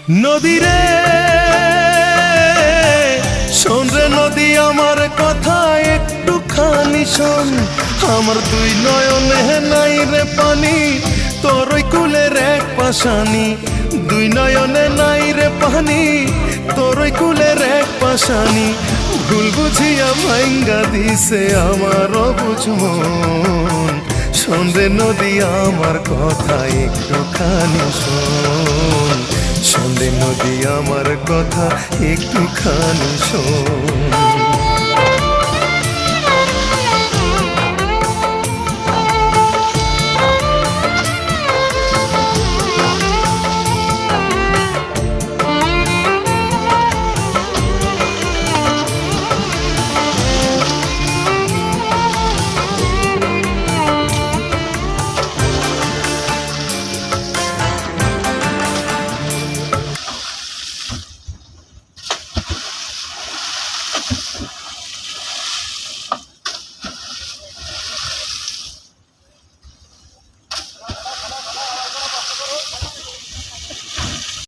নদীরে শোন রে নদী আমার কথা একটুখানি শোন, আমার দুই নয়নে নাই রে পানি, তোর ওই কুলের এক পাশানি। দুই নয়নে নাই রে পানি, তোর ওই কুলের এক পাশানি। ভুল বুঝিয়া ভাঙ্গা দিছে আমার অবুঝ মন। শোন রে নদী আমার কথা একটুখানি শোন, শোন রে নদী আমার কথা একটুখানি শোন।